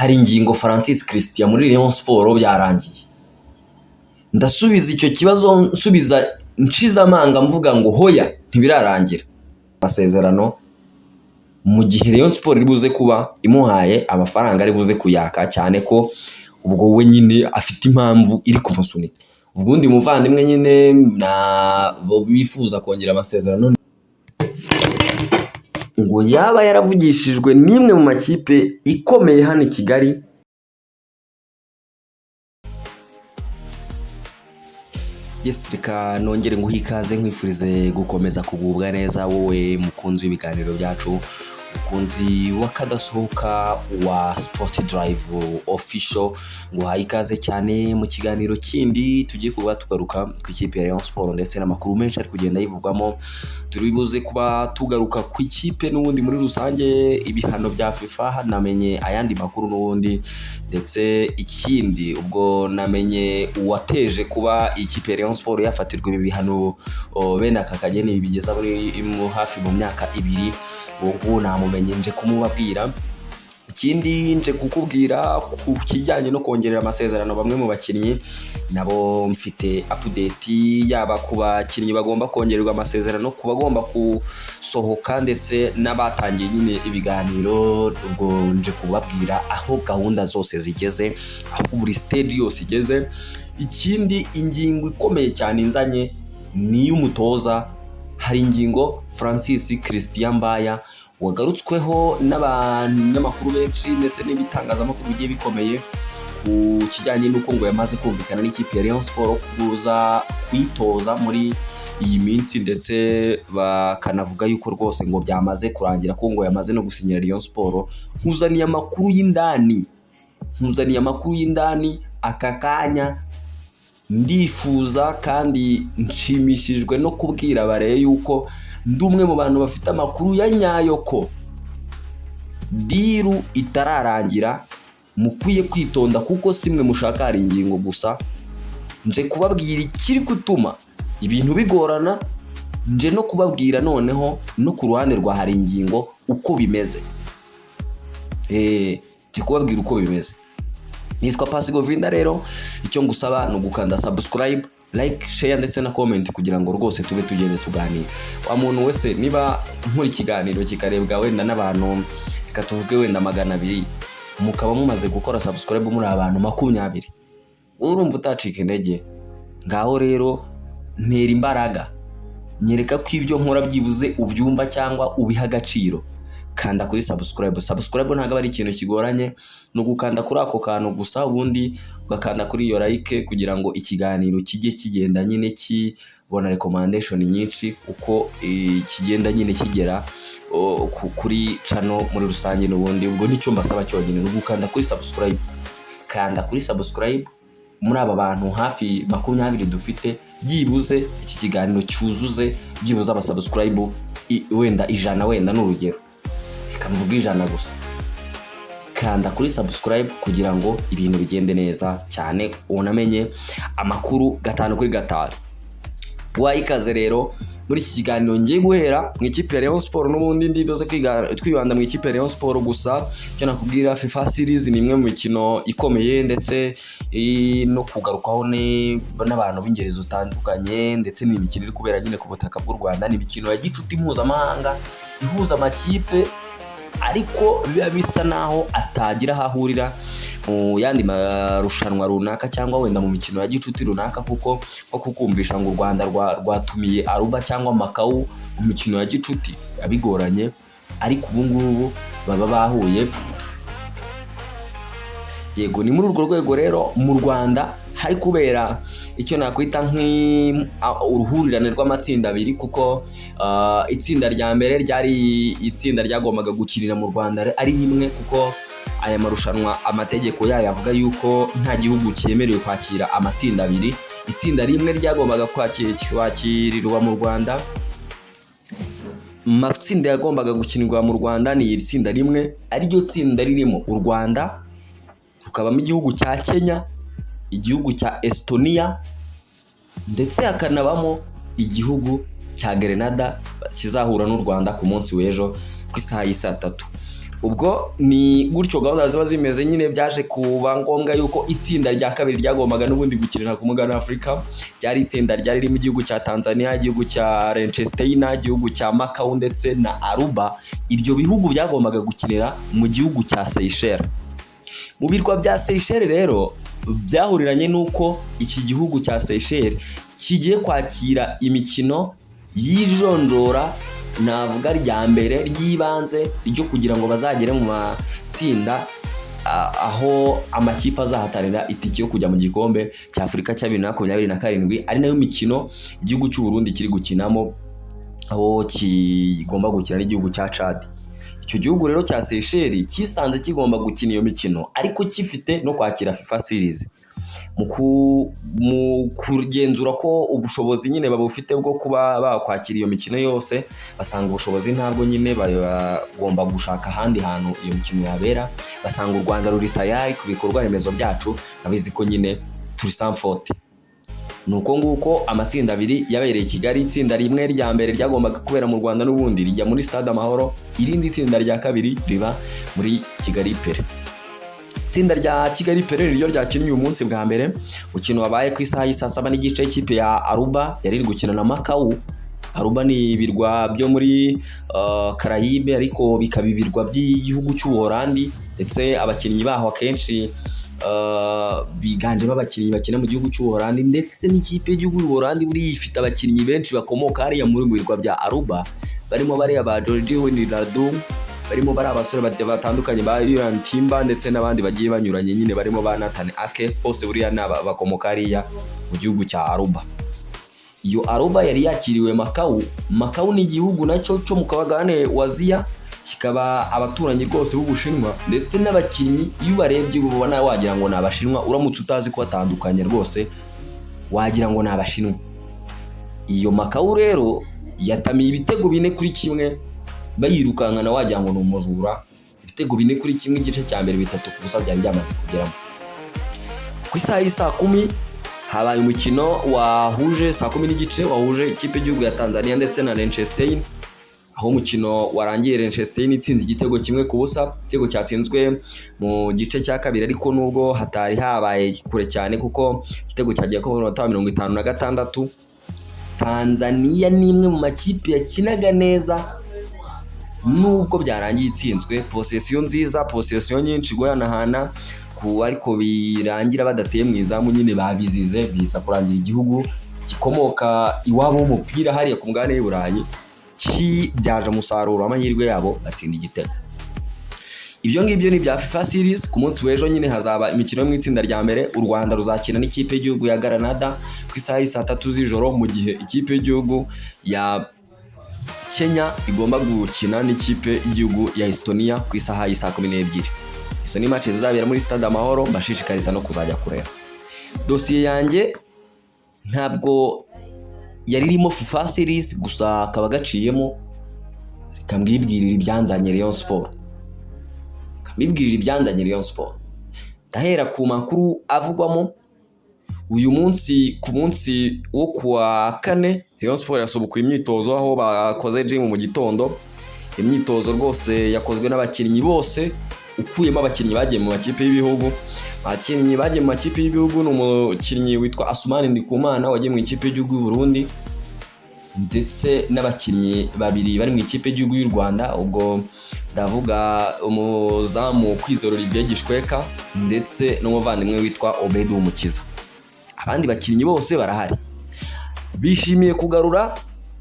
hari ingingo Francis Christian muri Rayon Sport byarangiye. Ndasubiza icyo kibazo nsubiza nshize amanga mvuga ngo hoya ntibirarangira. Amasezerano mu gihe Rayon Sport ribuze kuba imuhaye amafaranga ari buze kuyaka cyane ko ubwo we nyine afite impamvu iri kumusunika. Ubundi muvandimwe nyine na bo bifuza kongera amasezerano ngo yaba yaravugishijwe n'imwe mu makipe ikomeye hano i Kigali. Yes, reka nongere nguhe ikaze nkwifurize gukomeza kugubwa neza wowe mukunzi w'ibiganiro byacu, mukunzi wakadasohoka wa Sport Drive Official. Nguhaye ikaze cyane mu kiganiro kindi tugiye kuba tugaruka ku ikipe ya Rayon Sport ndetse n'amakuru menshi ari kugenda yivugwamo. Turibuze kuba tugaruka ku ikipe n'ubundi muri rusange, ibihano bya FIFA, namenye ayandi makuru n'ubundi, ndetse ikindi ubwo namenye uwateje kuba ikipe ya Rayon Sport yafatirwa ibi bihano bene aka kageni bigeza muri hafi mu myaka 2. Ubwo namumenye nje kumubabwira. Ikindi nje kukubwira ku kijyanye no kongerera amasezerano bamwe mu bakinnyi, nabo mfite update yaba ku bakinnyi bagomba kongererwa amasezerano, ku bagomba kusohoka ndetse n'abatangiye nyine ibiganiro. Ubwo nje kubabwira aho gahunda zose zigeze, aho buri stage yose igeze. Ikindi ingingo ikomeye cyane inzanye ni y'umutoza. Hari ingingo Francis Christian Mbaya wagarutsweho n'abanyamakuru benshi ndetse n'ibitangazamakuru bigiye bikomeye ku kijyanye n'uko ngo yamaze kumvikana n'ikipe ya Rayon Sport kuza kwitoza muri iyi minsi, ndetse bakanavuga yuko rwose ngo byamaze kurangira ko ngo yamaze no gusinyira Rayon Sport. Nkuzaniye amakuru y'indani aka kanya. Ndifuza kandi nshimishijwe no kubwira bare yuko ndi umwe mu bantu bafite amakuru ya nyayo ko diru itararangira. Mukwiye kwitonda kuko simwe mushaka hari ingingo gusa. Nje kubabwira ikiri gutuma ibintu bigorana, nje no kubabwira noneho no ku ruhande rwa hari ingingo uko bimeze. Nje kubabwira uko bimeze. Nitwa Pasi Govinda. Rero icyo ngusaba no gukanda subscribe, like, share ndetse na comment kugira ngo rwose tube tugende tuganira. Wa muntu wese niba nkuri kiganiro kikarebwa wenda n'abantu reka tuvuge wenda 200, mukaba mumaze gukora subscribe muri abantu 20, urumva utacika intege. Ngaho rero ntera imbaraga, nyereka ko ibyo nkora byibuze ubyumva cyangwa ubiha agaciro. Kanda kuri subscribe ntabwo ari ikintu kigoranye, no gukanda kuri ako kantu gusa, ubundi ugakanda kuri iyo like kugira ngo ikiganiro kijye kigenda nyine kibona recommendation nyinshi uko kigenda nyine kigera kuri channel muri rusange. N'ubundi ubwo nicyo mbasaba cyonyine, no gukanda kuri subscribe. Kanda kuri subscribe muri aba bantu hafi 20 dufite, byibuze iki kiganiro cyuzuze byibuze aba subscribe wenda 100, wenda n'urugero kamvuga 100 gusa. Kanda kuri subscribe kugira ngo ibintu bigende neza cyane, unamenye amakuru 5 kuri 5. Wayikaze rero muri iki kiganiro ngiye guhera mu ikipe ya Rayon Sport. N'ubundi ndibuze twibanda mu ikipe ya Rayon Sport gusa. Cyo nakubwira, FIFA series ni imwe mu mikino ikomeye ndetse no kugarukaho n'abantu b'ingeri zitandukanye, ndetse ni imikino iri kubera nyine ku butaka bw'u Rwanda. Ni imikino ya gicuti mpuzamahanga ihuza amakipe, ariko biba bisa naho atagira ahahurira mu yandi marushanwa runaka cyangwa wenda mu mikino ya gicuti runaka, kuko nko kukumvisha ngo u Rwanda rwatumiye Aruba cyangwa Macau mu mikino ya gicuti abigoranye. Ariko ubu ngubu baba bahuye. Yego, ni muri urwo rwego rero mu Rwanda hari kubera icyo nakwita uruhurirane rw'amatsinda 2, kuko itsinda rya mbere ryari itsinda ryagombaga gukinira mu Rwanda ari rimwe, kuko aya marushanwa amategeko yayo avuga yuko nta gihugu cyemerewe kwakira amatsinda 2. Itsinda rimwe ryagombaga kwakirirwa mu Rwanda. Matsinda yagombaga gukinirwa mu Rwanda ni iri tsinda rimwe, ari ryo tsinda ririmo u Rwanda, rukabamo igihugu cya Kenya, igihugu cya Estonia, ndetse hakanabamo igihugu cya Grenada kizahura n'u Rwanda ku munsi w'ejo ku isaha y'isa 3. ubwo ni gutyo gahunda ziba zimeze nyine. Byaje kuba ngombwa yuko itsinda rya kabiri ryagombaga n'ubundi gukinira ku mugabane w'Afurika ryari itsinda ryari ririmo igihugu cya Tanzania, igihugu cya Liechtenstein, igihugu cya Macau ndetse na Aruba. Ibyo bihugu byagombaga gukinira mu gihugu cya Seychelles. Mu birwa bya Seychelles rero byahuriranye n'uko iki gihugu cya Seychelles kigiye kwakira imikino y'ijonjora, navuga rya mbere ry'ibanze ryo kugira ngo bazagere mu matsinda aho amakipe azahatanira itike yo kujya mu gikombe cya Afurika cya 2027, ari nayo mikino igihugu cy'u Burundi kiri gukinamo, aho kigomba gukina n'igihugu cya Chad. Icyo gihugu rero cya Seychelles kisanze kigomba gukina iyo mikino ariko kifite no kwakira FIFA Series. Mu kugenzura ko ubushobozi nyine babufite bwo kuba bakwakira iyo mikino yose, basanga ubushobozi ntabwo nyine bagomba gushaka ahandi hantu iyo mikino yabera. Basanga u Rwanda ruri tayari ku bikorwa remezo byacu, nabizi ko nyine turi sans faute. Nuko nguko amatsinda abiri yabereye Kigali. Itsinda rimwe rya mbere ryagombaga kubera mu Rwanda n'ubundi rijya muri Stade Amahoro, irindi tsinda rya kabiri riba muri Kigali Pele. Itsinda rya Kigali Pele ryo ryakinnye uyu munsi bwa mbere. Umukino wabaye ku isaha y'isa 7 n'igice. Ikipe ya Aruba yari iri gukina na Macau. Aruba ni ibirwa byo muri Caraïbe ariko bikaba ibirwa by'igihugu cy'u Buholandi, ndetse abakinnyi baho akenshi biganjemo abakinnyi bakina mu gihugu cy'u Buholandi, ndetse n'ikipe y'igihugu y'u Buholandi buri ifite abakinnyi benshi bakomoka hariya muri birwa bya Aruba, barimo bariya ba George Wijnaldum, barimo bari abasore batandukanye ba Ryan Timber, ndetse n'abandi bagiye banyuranye nyine, barimo ba Nathan Ake, bose buriya bakomoka hariya mu gihugu cya Aruba. Iyo Aruba yari yakiriwe Macau. Macau ni igihugu nacyo cyo mu kabagane wa Aziya, kikaba abaturanyi rwose b'Ubushinwa, ndetse n'abakinnyi iyo barebye ubona wagira ngo ni Abashinwa, uramutse utazi ko batandukanye rwose wagira ngo ni Abashinwa. Iyo Macau rero yatamiye ibitego 4-1 bayirukankana wagira ngo ni umujura. Ibitego 4-1, igice cya mbere 3-0 byari byamaze kugeramo. Ku isaha y'isa 10 habaye umukino wahuje saa 10 n'igice, wahuje ikipe y'igihugu ya Tanzania ndetse na Liechtenstein, aho umukino warangiye Liechtenstein itsinze igitego 1-0. Igitego cyatsinzwe mu gice cya kabiri, ariko nubwo hatari habaye kure cyane kuko igitego cyagiye ku minota 56. Tanzania ni imwe mu makipe yakinaga neza nubwo byarangiye itsinzwe. Possession nziza, possession nyinshi goyanahana, ariko birangira badateye mu izamu nyine babizize, bisa kurangira igihugu gikomoka iwabo w'umupira hariya ku mugabane w'i Burayi kibyaje umusaruro amahirwe yabo batsinda igitego. Ibyo ngibyo ni bya FIFA Series. Ku munsi w'ejo nyine hazaba imikino mu itsinda rya mbere. U Rwanda ruzakina n'ikipe y'igihugu ya Granada ku isaha y'isa 3 z'ijoro, mu gihe ikipe y'igihugu ya Kenya igomba gukina n'ikipe y'igihugu ya Estonia ku isaha y'isa 12. Izo ni match zizabera muri Stade Amahoro, mbashishikariza no kuzajya kureba. Dosiye yanjye ntabwo yari irimo FIFA Series gusa, akaba gaciyemo kambwibwirira ibyanzanye Rayon Sport. Ndahera ku makuru avugwamo uyu munsi. Ku munsi wo kuwa 4 Rayon Sport yasubukuye imyitozo, aho bakoze gym mu gitondo. Imyitozo rwose yakozwe n'abakinnyi bose, ukuyemo abakinnyi bagiye mu makipe y'ibihugu. Abakinnyi bagiye mu makipe y'ibihugu ni umukinnyi witwa Asumani Ndikumana wagiye mu ikipe y'igihugu y'u Burundi, ndetse n'abakinnyi babiri bari mu ikipe y'igihugu y'u Rwanda. Ubwo ndavuga umuzamu Kwizera Olivier Gishweka ndetse n'umuvandimwe witwa Obedu Umukiza. Abandi bakinnyi bose barahari. Bishimiye kugarura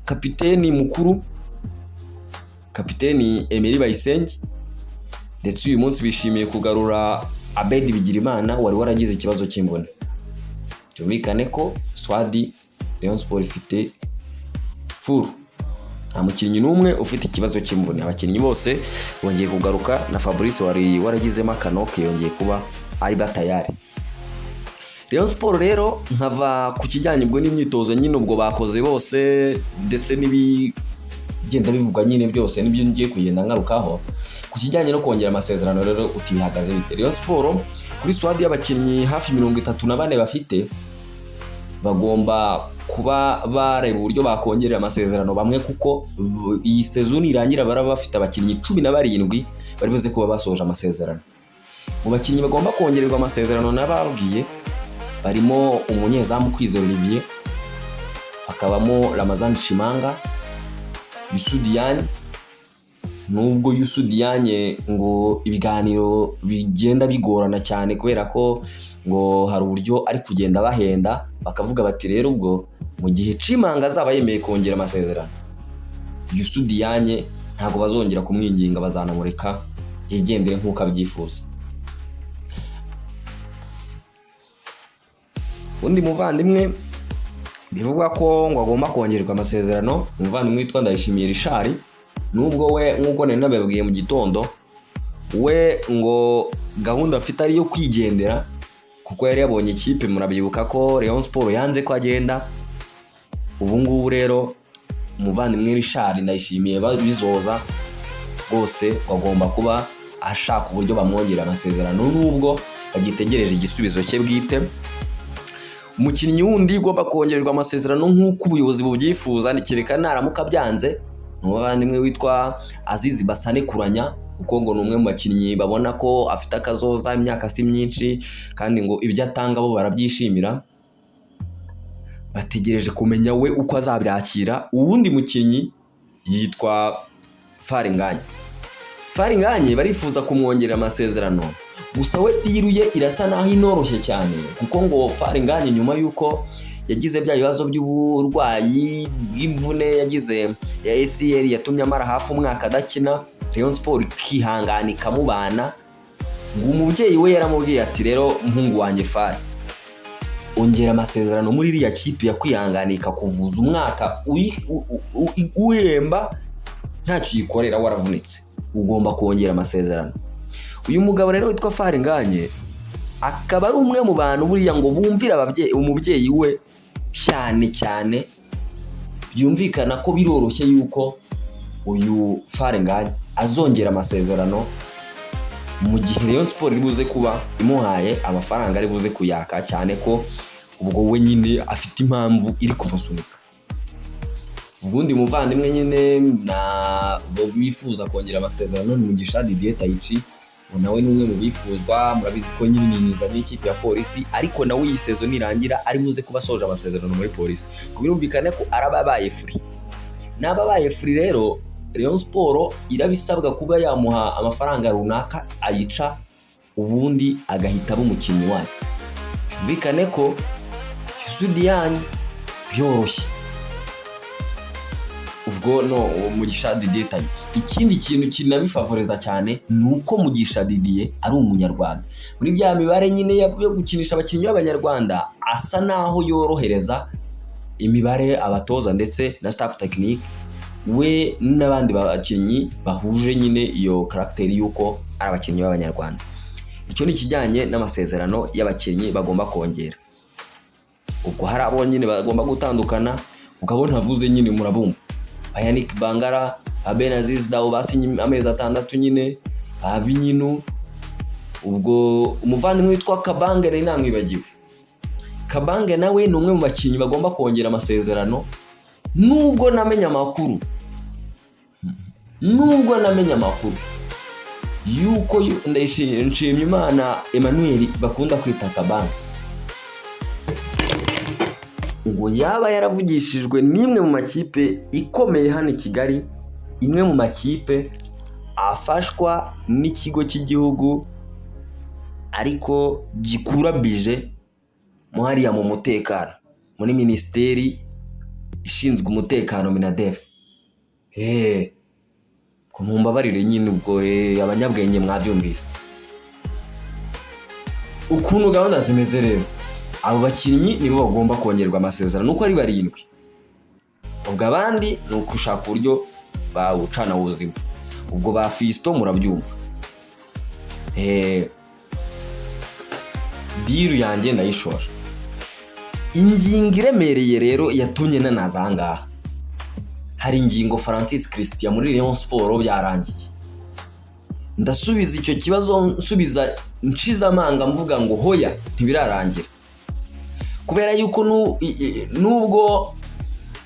kapiteni mukuru, kapiteni Emery Bayisenge, ndetse uyu munsi bishimiye kugarura Abedi Bigirimana wari waragize ikibazo cy'imvune. Byumvikane ko Swadi Rayon Sport ifite full, nta mukinnyi n'umwe ufite ikibazo cy'imvune. Abakinnyi bose bongeye kugaruka, na Fabrice wari waragizemo akanoke yongeye kuba ari batayari. Rayon Sport rero nkava ku kijyanye ubwo n'imyitozo nyine ubwo bakoze bose, ndetse n'ibigenda bivuga nyine byose nibyo ngiye kugenda ngarukaho. Ku kijyanye no kongera amasezerano rero uti bihagaze bite? Rayon Sport kuri Swadi y'abakinnyi hafi 34 bafite, bagomba kuba bareba uburyo bakongerera amasezerano bamwe, kuko iyi sezoni irangira baraba bafite abakinnyi 17 bari buze kuba basoje amasezerano. Mu bakinnyi bagomba kongererwa amasezerano n'ababwiye barimo umunyezamu Kwizera Olivier, akabamo Ramazan Chimanga, Youssou Diagne. Nubwo Youssou Diagne ngo ibiganiro bigenda bigorana cyane kubera ko ngo hari uburyo ari kugenda bahenda, bakavuga bati rero ubwo mu gihe Chimanga azaba yemeye kongera amasezerano, Youssou Diagne ntabwo bazongera kumwinginga, bazanamureka yigendere nk'uko abyifuza. Undi muvandimwe bivugwa ko ngo agomba kongererwa amasezerano, umuvandimwe witwa Ndayishimiye Richard, nubwo we nk'uko nari nababwiye mu gitondo, we ngo gahunda afite ari yo kwigendera kuko yari yabonye ikipe, murabyibuka ko Rayon Sport yanze ko agenda. Ubu ngubu rero umuvandimwe Richard Ndayishimiye bizoza rwose agomba kuba ashaka uburyo bamwongera amasezerano, nubwo bagitegereje igisubizo cye bwite. Umukinnyi wundi ugomba kongererwa amasezerano nk'uko ubuyobozi bubyifuza, nikireka naramuka byanze, umuvandimwe witwa Azizi Basane Kuranya, kuko ngo ni umwe mu bakinnyi babona ko afite akazoza, imyaka si myinshi kandi ngo ibyo atanga bo barabyishimira, bategereje kumenya we uko azabyakira. Uwundi mukinnyi yitwa Faringanye barifuza kumwongerera amasezerano, gusa we diruye irasa naho inoroshye cyane, kuko ngo Faringanye nyuma yuko yagize bya bibazo by'uburwayi bw'imvune yagize ya ACL yatumye amara hafi umwaka adakina, Rayon Sport ikihangana ikamubana, ngo umubyeyi we yaramubwiye ati rero muhungu wanjye Fari, ongera amasezerano muri iriya kipe yakwihanganika kuvuza umwaka uhemba ntacyo yikorera waravunitse, ugomba kongera amasezerano. Uyu mugabo rero witwa Faringanye akaba ari umwe mu bantu buriya ngo bumvira umubyeyi we cyane, byumvikana ko biroroshye yuko uyu Faringanye azongera amasezerano mu gihe Rayon Sport iribuze kuba imuhaye amafaranga aribuze kuyaka, cyane ko ubwo we nyine afite impamvu iri kumusunika. Ubundi muvandimwe nyine na bifuza kongera amasezerano ni Mugisha Didier Taichi, nawe ni umwe mu bifuzwa. Murabizi ko nyine ninizanye ikipe ya Polisi, ariko nawe iyi season nirangira ari buze kuba soje amasezerano muri Polisi, kubirumvikane ko arababaye free. Nababaye free rero Rayon Sport irabisabwa kuba yamuha amafaranga runaka ayica, ubundi agahita umukinnyi wayo. Bikane ko Youssou Diagne byoroshye, ubwo no Mugisha Didier Taichi. Ikindi kintu kinabifavoriza cyane nuko Mugisha Didier ari umunyarwanda. Muri bya mibare nyine yo gukinisha abakinnyi b'abanyarwanda, asa naho yorohereza imibare abatoza ndetse na staff technique, we n'abandi bakinnyi bahuje nyine iyo karakteri yuko ari abakinnyi b'abanyarwanda. Icyo ni kijyanye n'amasezerano y'abakinnyi bagomba kongera. Ubwo hari abo nyine bagomba gutandukana, ukabona havuze nyine murabumva Yannick Bangara, Abenaziz Dawo basinye amezi 6 nyine, Avinyinu. Ubwo umuvandimwe witwa Kabange nari namwibagiwe. Kabange nawe ni umwe mu bakinnyi bagomba kongera amasezerano, nubwo namenya amakuru yuko Ndayishimiye Imana Emmanuel bakunda kwita Kabange ngo yaba yaravugishijwe n'imwe mu makipe ikomeye hano i Kigali, imwe mu makipe afashwa n'ikigo cy'igihugu ariko gikura bije mu hariya mu mutekano, muri minisiteri ishinzwe umutekano Minadef. Kumumbabarire nyine ubwo abanyabwenge mwabyumvise ukuntu gahunda zimeze rero. Abo bakinnyi nibo bagomba kongerwa amasezerano nuko ari 7. Ubwo abandi ni ukushaka uburyo bawucana ubuzima. Ubwo ba Fisto murabyumva. Diru yanjye ndayishora. Ingingo iremereye rero yatumye nanaza ahangaha. Hari ingingo Francis Christian muri Rayon Sport byarangiye. Ndasubiza icyo kibazo, nsubiza nshiza amanga mvuga ngo hoya ntibirarangira. Kubera yuko nubwo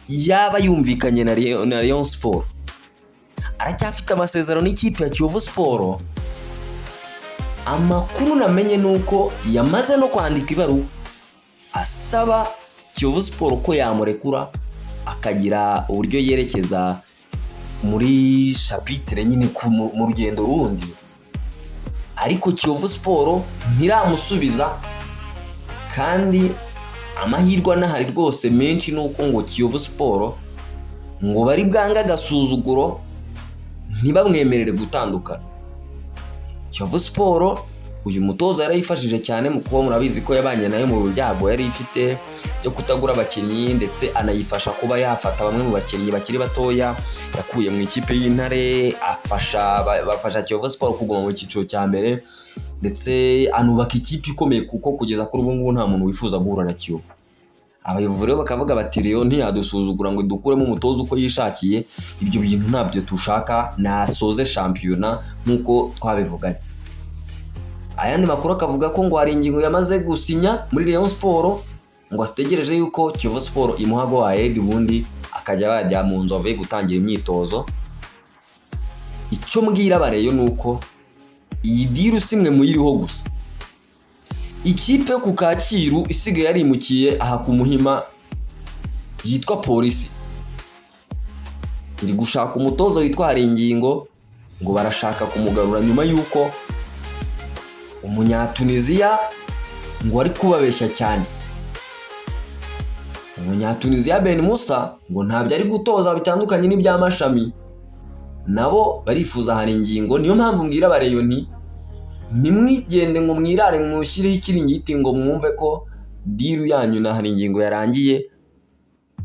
yaba yumvikanye na Rayon Sport, aracyafite amasezerano n'ikipe ya Kiyovu Sport. Amakuru namenye nuko yamaze no kwandika ibaruwa asaba Kiyovu Sport ko yamurekura akagira uburyo yerekeza muri chapitre nyine mu rugendo rundi, ariko Kiyovu Sport ntiramusubiza. Kandi amahirwe anahari rwose menshi nuko ngo Kiyovu Sport ngo bari bwanga agasuzuguro ntibamwemerere gutandukana. Kiyovu Sport uyu mutoza yarayifashije cyane mu kuba murabizi ko yabanye nayo mu byago yari ifite byo kutagura abakinnyi, ndetse anayifasha kuba yafata bamwe mu bakinnyi bakiri batoya yakuye mu ikipe y'Intare, bafasha Kiyovu Sport kuguma mu cyiciro cya mbere, ndetse anubaka ikipe ikomeye kuko kugeza kuri ubu ngubu nta muntu wifuza guhura na Kiyovu. Abayobozi rero bakavuga bati rero ntiyadusuzugura ngo dukuremo umutoza uko yishakiye, ibyo bintu ntabyo tushaka, nasoze shampiyona nk'uko twabivuganye. Ayandi makuru akavuga ko ngo hari ingingo yamaze gusinya muri Rayon Sport, ngo ategereje yuko Kiyovu Sport imuha go ahead ubundi akajya bajya mu Nzove gutangira imyitozo. Icyo mbwira bareyo nuko iyi diru simwe muyiriho gusa. Ikipe ku Kacyiru isigaye yarimukiye aha ku Muhima yitwa Polisi, iri gushaka umutozo witwa ingingo, ngo barashaka kumugarura nyuma yuko Umunyatuniziya ngo ari kubabeshya cyane. Umunyatuniziya Ben Musa ngo ntabyo ari gutoza bitandukanye n'iby'amashami, nabo barifuza ingingo. Niyo mpamvu mbwira bareyo nti nimwigende ngo mwirare mushireho ikiringiti ngo mwumve ko diru yanyu na ingingo yarangiye.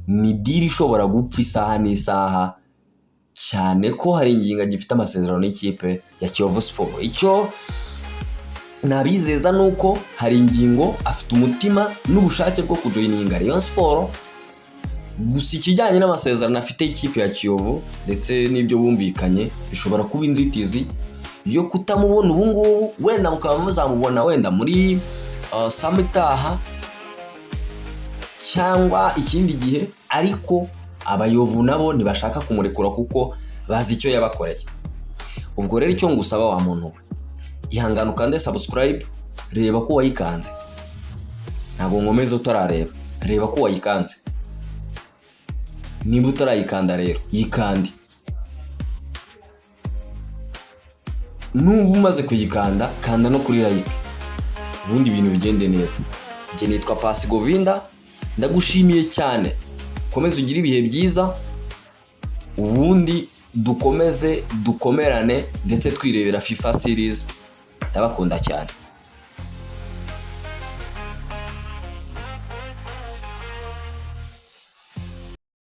Ni diru ishobora gupfa isaha n'isaha, cyane ko ingingo agifite amasezerano n'ikipe ya Kiyovu Sport. Icyo nabizeza nuko ingingo afite umutima n'ubushake bwo kujoininga Rayon Sport, gusa ikijyanye n'amasezerano afite ikipe ya Kiyovu ndetse n'ibyo bumvikanye bishobora kuba inzitizi yo kutamubona ubu ngubu. Wenda mukaba muzamubona wenda muri samitaha cyangwa ikindi gihe, ariko abayovu nabo ntibashaka kumurekura kuko bazi icyo yabakoreye. Ubwo rero icyo ngusaba wa muntu we, ihangana ukande subscribe, reba ko wayikanze, ntabwo ngomeze utarareba, reba ko wayikanze. Niba utarayikanda rero yikande, nubu umaze kuyikanda kanda no kuri like, ubundi ibintu bigende neza. Njye nitwa Pasi Govinda, ndagushimiye cyane, komeza ugire ibihe byiza, ubundi dukomeze dukomerane ndetse twirebera FIFA series. Ndabakunda cyane.